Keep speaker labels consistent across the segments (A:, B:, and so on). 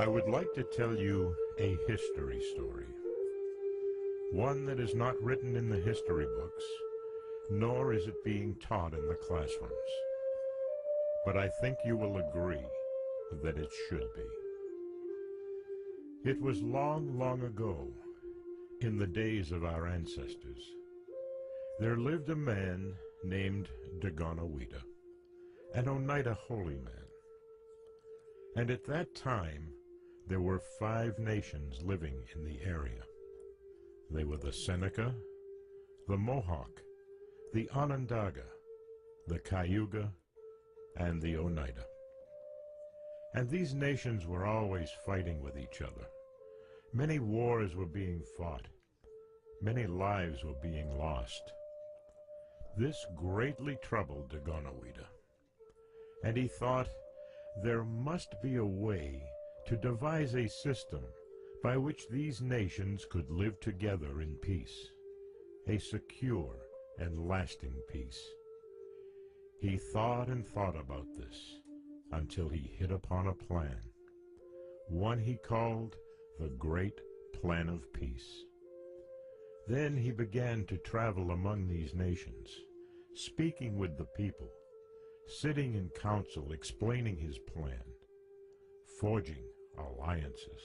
A: I would like to tell you a history story, one that is not written in the history books, nor is it being taught in the classrooms. But I think you will agree that it should be. It was long, long ago, in the days of our ancestors, there lived a man named Dagonawida, an Oneida holy man. And at that time, there were 5 nations living in the area. They were the Seneca, the Mohawk, the Onondaga, the Cayuga, and the Oneida. And these nations were always fighting with each other. Many wars were being fought. Many lives were being lost. This greatly troubled Dagonawida, and he thought there must be a way to devise a system by which these nations could live together in peace, a secure and lasting peace. He thought and thought about this until he hit upon a plan, one he called the Great Plan of Peace. Then he began to travel among these nations, speaking with the people, sitting in council explaining his plan, forging alliances.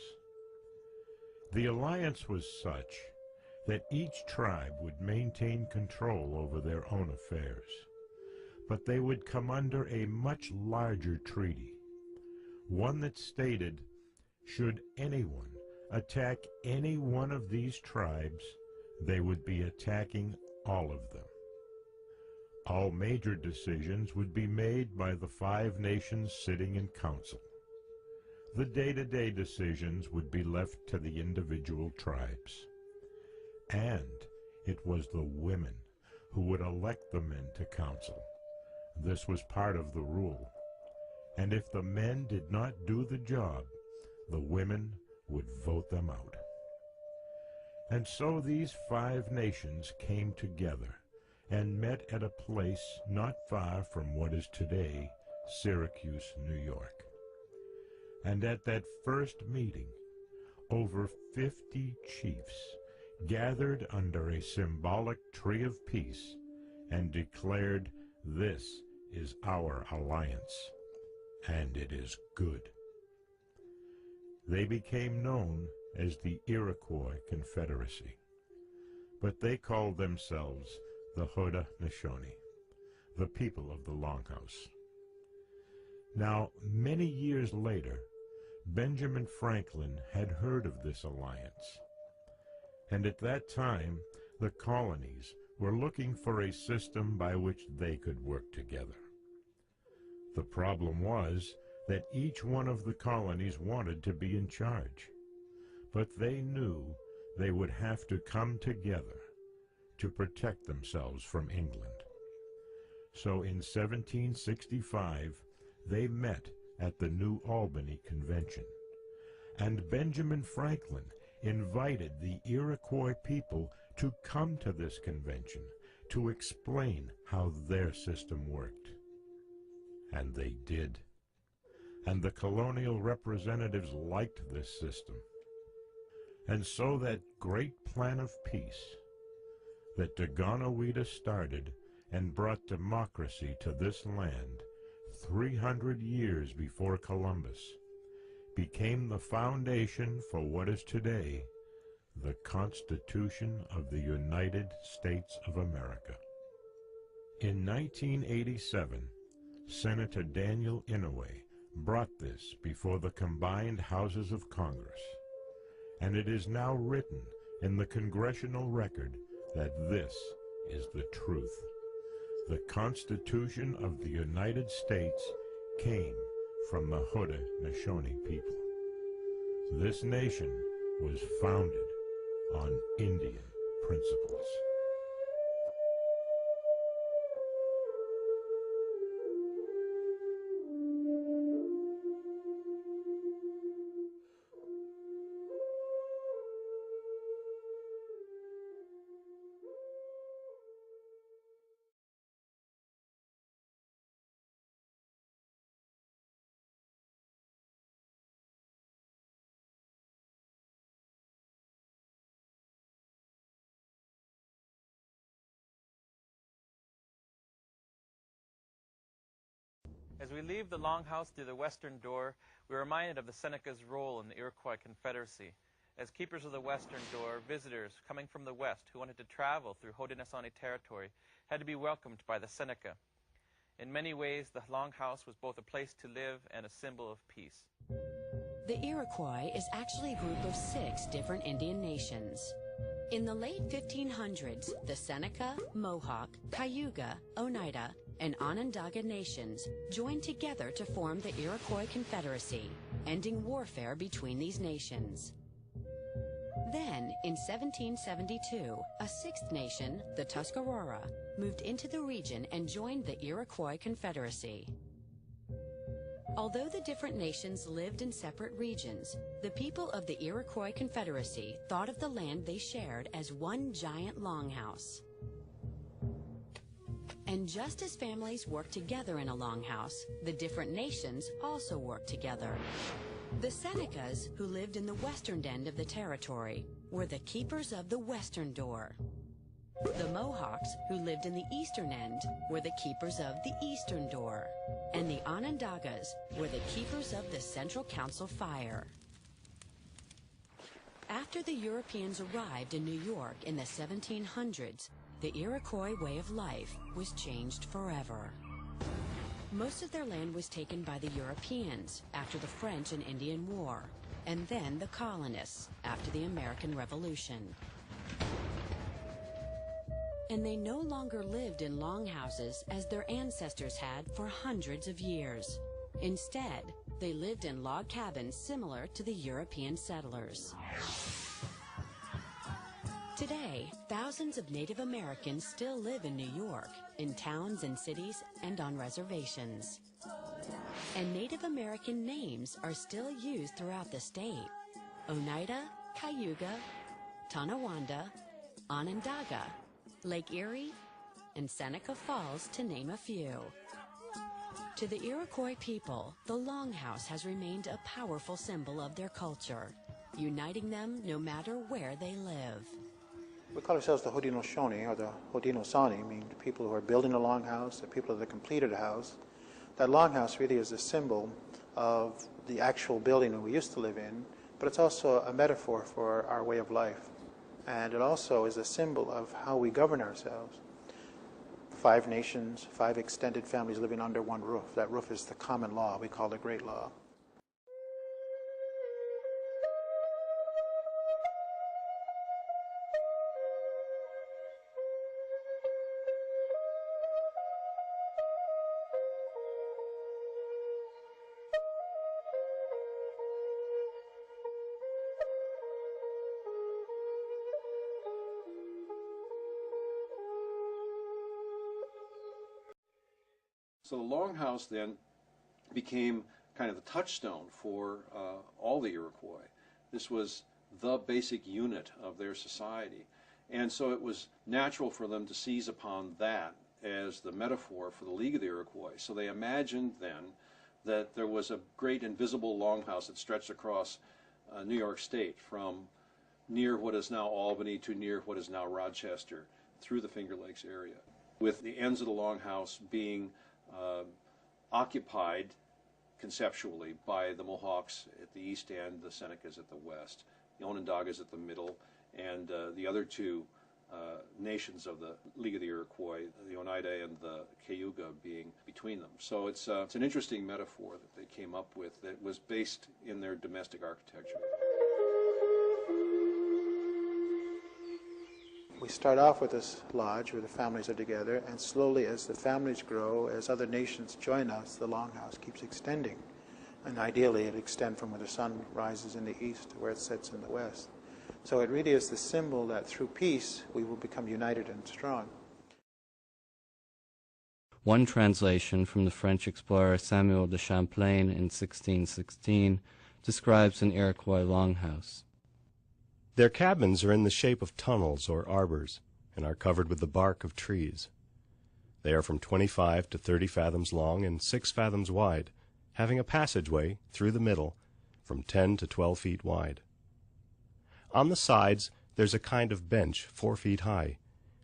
A: The alliance was such that each tribe would maintain control over their own affairs, but they would come under a much larger treaty, one that stated, should anyone attack any one of these tribes, they would be attacking all of them. All major decisions would be made by the 5 nations sitting in council. The day-to-day decisions would be left to the individual tribes. And it was the women who would elect the men to council. This was part of the rule. And if the men did not do the job, the women would vote them out. And so these 5 nations came together and met at a place not far from what is today Syracuse, New York. And at that first meeting, over 50 chiefs gathered under a symbolic tree of peace and declared, "This is our alliance, and it is good." They became known as the Iroquois Confederacy, but they called themselves the Haudenosaunee, the people of the Longhouse. Now, many years later, Benjamin Franklin had heard of this alliance, and at that time the colonies were looking for a system by which they could work together. The problem was that each one of the colonies wanted to be in charge, but they knew they would have to come together to protect themselves from England. So in 1765, they met at the New Albany Convention, and Benjamin Franklin invited the Iroquois people to come to this convention to explain how their system worked. And they did. And the colonial representatives liked this system. And so that great plan of peace that Dagonawida started and brought democracy to this land 300 years before Columbus became the foundation for what is today the Constitution of the United States of America. In 1987, Senator Daniel Inouye brought this before the combined houses of Congress, and it is now written in the congressional record that this is the truth. The Constitution of the United States came from the Haudenosaunee people. This nation was founded on Indian principles.
B: As we leave the Longhouse through the western door, we're reminded of the Seneca's role in the Iroquois Confederacy. As keepers of the western door, visitors coming from the west who wanted to travel through Haudenosaunee territory had to be welcomed by the Seneca. In many ways, the Longhouse was both a place to live and a symbol of peace.
C: The Iroquois is actually a group of 6 different Indian nations. In the late 1500s, the Seneca, Mohawk, Cayuga, Oneida, and Onondaga nations joined together to form the Iroquois Confederacy, ending warfare between these nations. Then, in 1772, a 6th nation, the Tuscarora, moved into the region and joined the Iroquois Confederacy. Although the different nations lived in separate regions, the people of the Iroquois Confederacy thought of the land they shared as one giant longhouse. And just as families worked together in a longhouse, the different nations also worked together. The Senecas, who lived in the western end of the territory, were the keepers of the western door. The Mohawks, who lived in the eastern end, were the keepers of the eastern door. And the Onondagas were the keepers of the Central Council fire. After the Europeans arrived in New York in the 1700s, the Iroquois way of life was changed forever. Most of their land was taken by the Europeans after the French and Indian War, and then the colonists after the American Revolution. And they no longer lived in longhouses as their ancestors had for hundreds of years. Instead, they lived in log cabins similar to the European settlers. Today, thousands of Native Americans still live in New York, in towns and cities, and on reservations. And Native American names are still used throughout the state: Oneida, Cayuga, Tonawanda, Onondaga, Lake Erie, and Seneca Falls, to name a few. To the Iroquois people, the Longhouse has remained a powerful symbol of their culture, uniting them no matter where they live.
D: We call ourselves the Haudenosaunee, or the Haudenosaunee, meaning the people who are building a longhouse, the people that completed a house. That longhouse really is a symbol of the actual building that we used to live in, but it's also a metaphor for our way of life. And it also is a symbol of how we govern ourselves. 5 nations, 5 extended families living under one roof. That roof is the common law. We call it Great Law.
E: So the Longhouse then became kind of the touchstone for all the Iroquois. This was the basic unit of their society. And so it was natural for them to seize upon that as the metaphor for the League of the Iroquois. So they imagined then that there was a great invisible longhouse that stretched across New York State from near what is now Albany to near what is now Rochester through the Finger Lakes area, with the ends of the longhouse being occupied conceptually by the Mohawks at the east end, the Senecas at the west, the Onondagas at the middle, and the other 2 nations of the League of the Iroquois, the Oneida and the Cayuga, being between them. So it's an interesting metaphor that they came up with that was based in their domestic architecture.
D: We start off with this lodge where the families are together, and slowly as the families grow, as other nations join us, the longhouse keeps extending. And ideally it extends from where the sun rises in the east to where it sets in the west. So it really is the symbol that through peace we will become united and strong.
F: One translation from the French explorer Samuel de Champlain in 1616 describes an Iroquois longhouse.
G: Their cabins are in the shape of tunnels or arbors and are covered with the bark of trees. They are from 25 to 30 fathoms long and 6 fathoms wide, having a passageway through the middle from 10 to 12 feet wide. On the sides there's a kind of bench 4 feet high,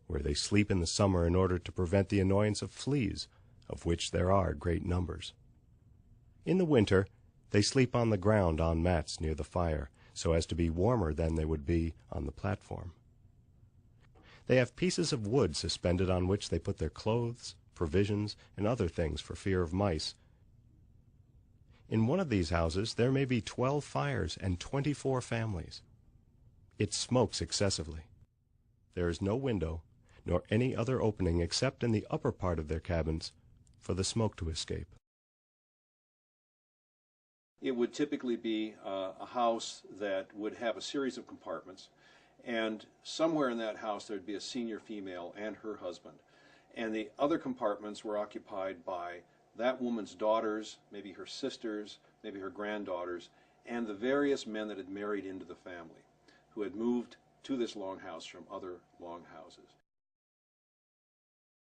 G: where they sleep in the summer in order to prevent the annoyance of fleas, of which there are great numbers. In the winter, they sleep on the ground on mats near the fire, so as to be warmer than they would be on the platform. They have pieces of wood suspended on which they put their clothes, provisions, and other things for fear of mice. In one of these houses there may be 12 fires and 24 families. It smokes excessively. There is no window, nor any other opening except in the upper part of their cabins for the smoke to escape.
E: It would typically be a house that would have a series of compartments, and somewhere in that house there would be a senior female and her husband. And the other compartments were occupied by that woman's daughters, maybe her sisters, maybe her granddaughters, and the various men that had married into the family, who had moved to this longhouse from other longhouses.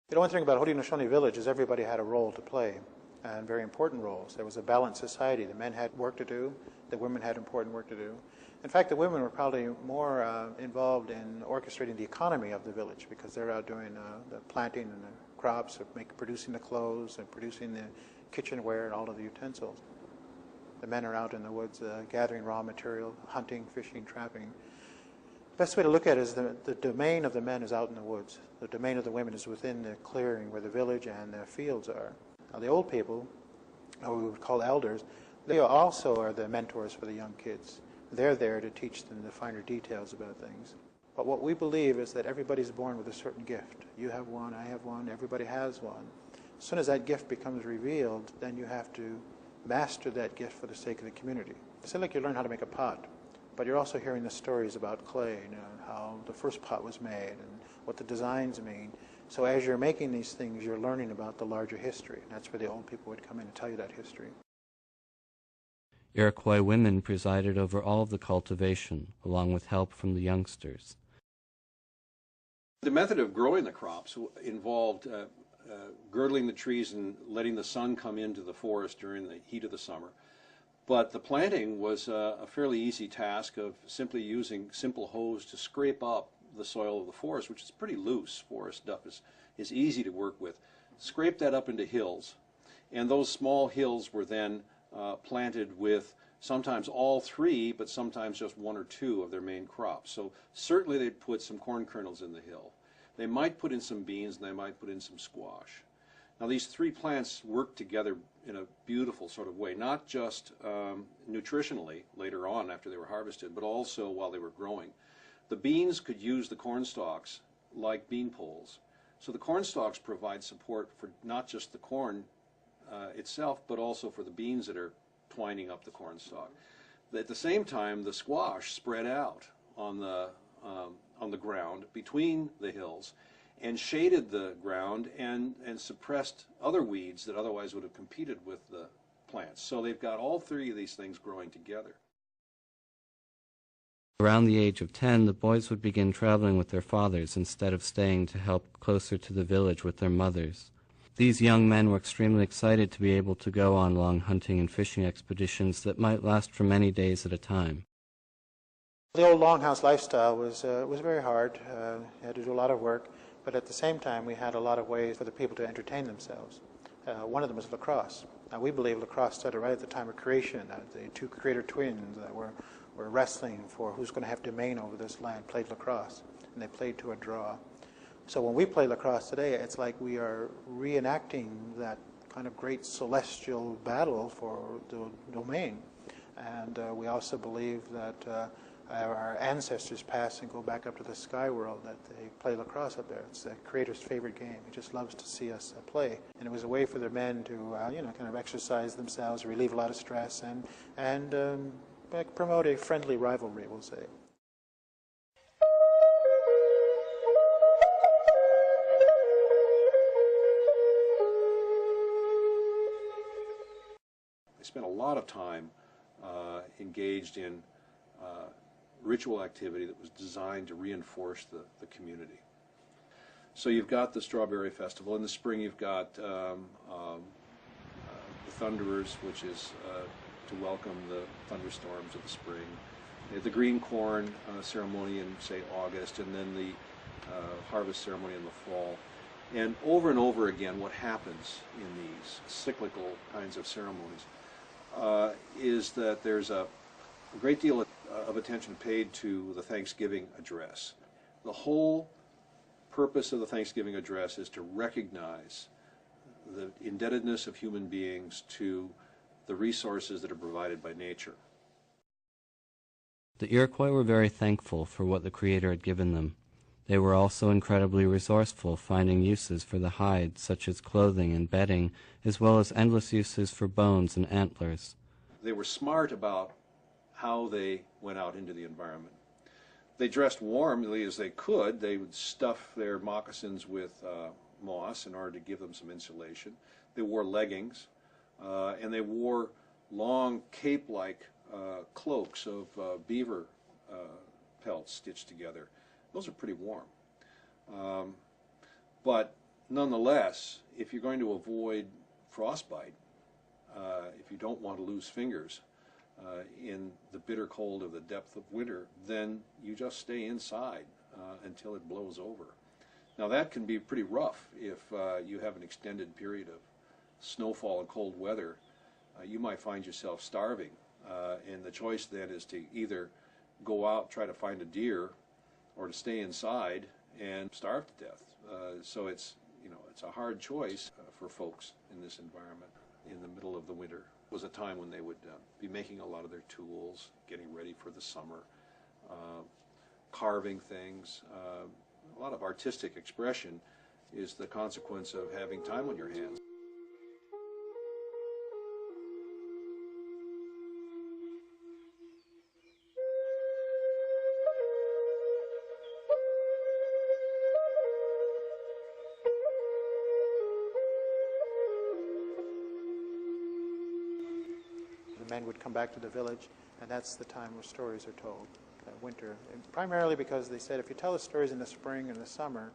D: The one thing about Haudenosaunee Village is everybody had a role to play, and very important roles. There was a balanced society. The men had work to do, the women had important work to do. In fact, the women were probably more involved in orchestrating the economy of the village, because they're out doing the planting and the crops, producing the clothes and producing the kitchenware and all of the utensils. The men are out in the woods gathering raw material, hunting, fishing, trapping. The best way to look at it is the domain of the men is out in the woods. The domain of the women is within the clearing where the village and the fields are. Now the old people, or we would call elders, they also are the mentors for the young kids. They're there to teach them the finer details about things. But what we believe is that everybody's born with a certain gift. You have one, I have one, everybody has one. As soon as that gift becomes revealed, then you have to master that gift for the sake of the community. It's like you learn how to make a pot, but you're also hearing the stories about clay, how the first pot was made and what the designs mean. So as you're making these things, you're learning about the larger history. And that's where the old people would come in and tell you that history.
F: Iroquois women presided over all of the cultivation, along with help from the youngsters.
E: The method of growing the crops involved girdling the trees and letting the sun come into the forest during the heat of the summer. But the planting was a fairly easy task of simply using simple hoes to scrape up the soil of the forest, which is pretty loose. Forest stuff is easy to work with. Scrape that up into hills, and those small hills were then planted with sometimes all three, but sometimes just one or two of their main crops. So certainly they'd put some corn kernels in the hill. They might put in some beans, and they might put in some squash. Now these three plants work together in a beautiful sort of way, not just nutritionally later on after they were harvested, but also while they were growing. The beans could use the corn stalks like bean poles. So the corn stalks provide support for not just the corn itself, but also for the beans that are twining up the corn stalk. At the same time, the squash spread out on the ground between the hills and shaded the ground and suppressed other weeds that otherwise would have competed with the plants. So they've got all three of these things growing together.
F: Around the age of 10, the boys would begin traveling with their fathers instead of staying to help closer to the village with their mothers. These young men were extremely excited to be able to go on long hunting and fishing expeditions that might last for many days at a time.
D: The old longhouse lifestyle was very hard. You had to do a lot of work, but at the same time we had a lot of ways for the people to entertain themselves. One of them was lacrosse. Now we believe lacrosse started right at the time of creation. The two creator twins that were wrestling for who's going to have domain over this land played lacrosse, and they played to a draw. So when we play lacrosse today, it's like we are reenacting that kind of great celestial battle for the domain. And we also believe that our ancestors pass and go back up to the sky world, that they play lacrosse up there. It's the Creator's favorite game. He just loves to see us play. And it was a way for the men to, kind of exercise themselves, relieve a lot of stress, and promote a friendly rivalry, we'll say.
E: They spent a lot of time engaged in ritual activity that was designed to reinforce the community. So you've got the Strawberry Festival. In the spring you've got the Thunderers, which is to welcome the thunderstorms of the spring. You have the green corn ceremony in, say, August, and then the harvest ceremony in the fall. And over again, what happens in these cyclical kinds of ceremonies? is that there's a great deal of attention paid to the Thanksgiving address. The whole purpose of the Thanksgiving address is to recognize the indebtedness of human beings to the resources that are provided by nature.
F: The Iroquois were very thankful for what the Creator had given them. They were also incredibly resourceful, finding uses for the hide, such as clothing and bedding, as well as endless uses for bones and antlers.
E: They were smart about how they went out into the environment. They dressed warmly as they could. They would stuff their moccasins with moss in order to give them some insulation. They wore leggings, and they wore long cape-like cloaks of beaver pelts stitched together. Those are pretty warm. But nonetheless, if you're going to avoid frostbite, if you don't want to lose fingers in the bitter cold of the depth of winter, then you just stay inside until it blows over. Now that can be pretty rough if you have an extended period of snowfall and cold weather. You might find yourself starving, and the choice then is to either go out, try to find a deer, or to stay inside and starve to death. So it's a hard choice for folks in this environment in the middle of the winter. It was a time when they would be making a lot of their tools, getting ready for the summer, carving things. A lot of artistic expression is the consequence of having time on your hands.
D: The men would come back to the village, and that's the time where stories are told, winter. And primarily because they said if you tell the stories in the spring and the summer,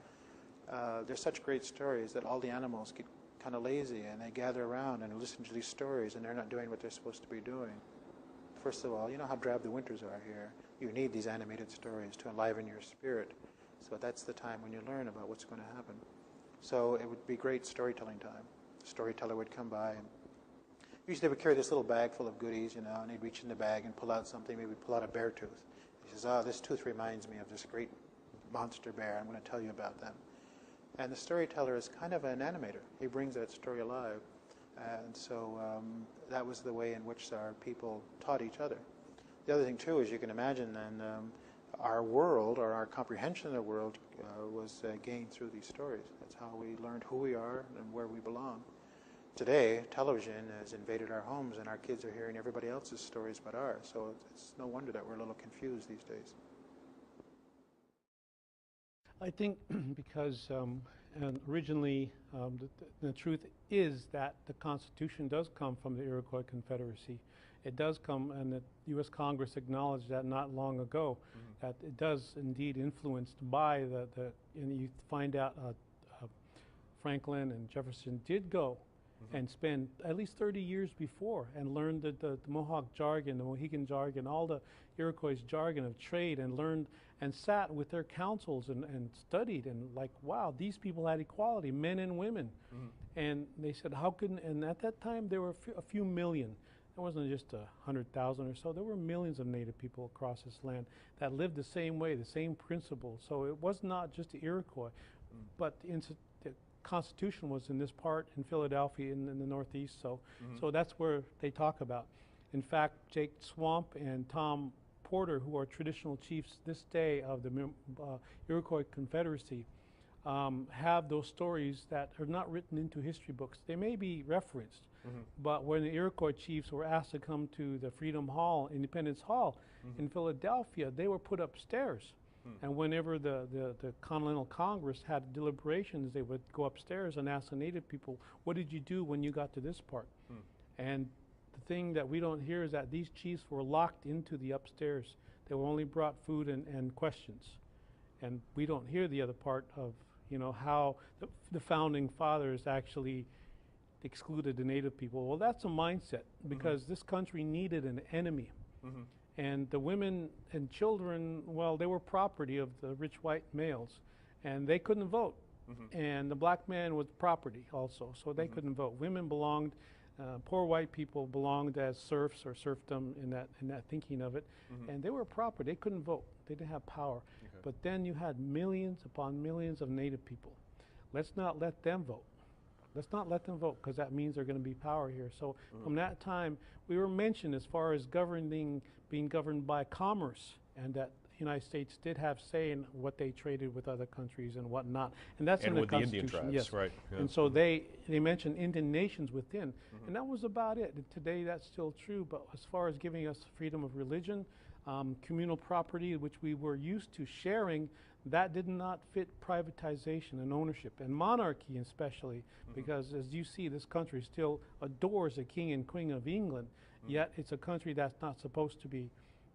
D: they're such great stories that all the animals get kind of lazy and they gather around and listen to these stories, and they're not doing what they're supposed to be doing. First of all, you know how drab the winters are here. You need these animated stories to enliven your spirit. So that's the time when you learn about what's going to happen. So it would be great storytelling time. The storyteller would come by, and usually they would carry this little bag full of goodies, and they'd reach in the bag and pull out something, maybe pull out a bear tooth. He says, this tooth reminds me of this great monster bear. I'm going to tell you about them. And the storyteller is kind of an animator. He brings that story alive. And so that was the way in which our people taught each other. The other thing, too, is you can imagine then our world, or our comprehension of the world, was gained through these stories. That's how we learned who we are and where we belong. Today, television has invaded our homes, and our kids are hearing everybody else's stories but ours. So it's no wonder that we're a little confused these days.
H: I think because originally the truth is that the Constitution does come from the Iroquois Confederacy. It does come, and the U.S. Congress acknowledged that not long ago, that it does indeed influenced by and you find out Franklin and Jefferson did go and spend at least 30 years before and learned the Mohawk jargon, the Mohegan jargon, all the Iroquois jargon of trade, and learned and sat with their councils and studied, and like, wow, these people had equality, men and women. And they said, how couldn't, and at that time there were a few million. It wasn't just 100,000 or so. There were millions of Native people across this land that lived the same way, the same principle. So it was not just the Iroquois, but the Constitution was in this part in Philadelphia in the Northeast. So that's where they talk about. In fact, Jake Swamp and Tom Porter, who are traditional chiefs this day of the Iroquois Confederacy, have those stories that are not written into history books. They may be referenced, but when the Iroquois chiefs were asked to come to the Freedom Hall, Independence Hall in Philadelphia, they were put upstairs. And whenever the Continental Congress had deliberations, they would go upstairs and ask the Native people, what did you do when you got to this part? And the thing that we don't hear is that these chiefs were locked into the upstairs. They were only brought food and questions. And we don't hear the other part of, how the founding fathers actually excluded the Native people. Well, that's a mindset, because this country needed an enemy. And the women and children, well, they were property of the rich white males, and they couldn't vote. And the black man was property also, so they couldn't vote. Women belonged Poor white people belonged as serfs or serfdom in that thinking of it, and they were proper. They couldn't vote. They didn't have power.
G: Okay.
H: But then you had millions upon millions of native people. Let's not let them vote. Let's not let them vote, because that means there's going to be power here. So from that time, we were mentioned as far as being governed by commerce, and that the United States did have say in what they traded with other countries and whatnot. And that's in the
G: with the
H: Constitution.
G: Indian tribes,
H: yes.
G: right. Yeah.
H: And so they mentioned Indian nations within, and that was about it. And today that's still true, but as far as giving us freedom of religion, communal property, which we were used to sharing, that did not fit privatization and ownership, and monarchy especially, because as you see, this country still adores the King and Queen of England, yet it's a country that's not supposed to be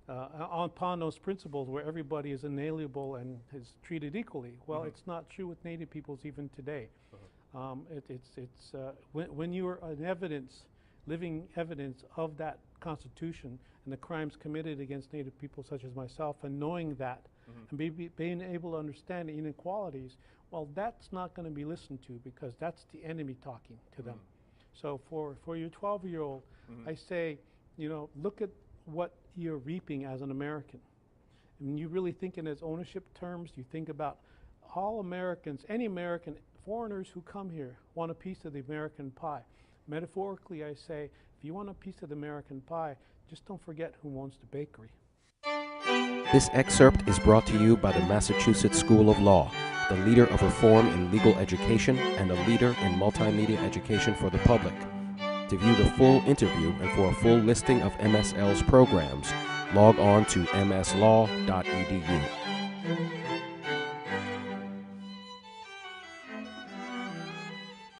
H: upon those principles where everybody is inalienable and is treated equally. Well, it's not true with Native peoples even today. When you are an living evidence of that Constitution and the crimes committed against Native people such as myself, and knowing that, and being able to understand the inequalities, well, that's not going to be listened to, because that's the enemy talking to them. So for your 12-year-old, I say, you know, look at what you're reaping as an American. And you really think in its ownership terms, you think about all Americans, any American, foreigners who come here want a piece of the American pie. Metaphorically, I say, if you want a piece of the American pie, just don't forget who owns the bakery.
I: This excerpt is brought to you by the Massachusetts School of Law, the leader of reform in legal education and a leader in multimedia education for the public. To view the full interview and for a full listing of MSL's programs, log on to mslaw.edu.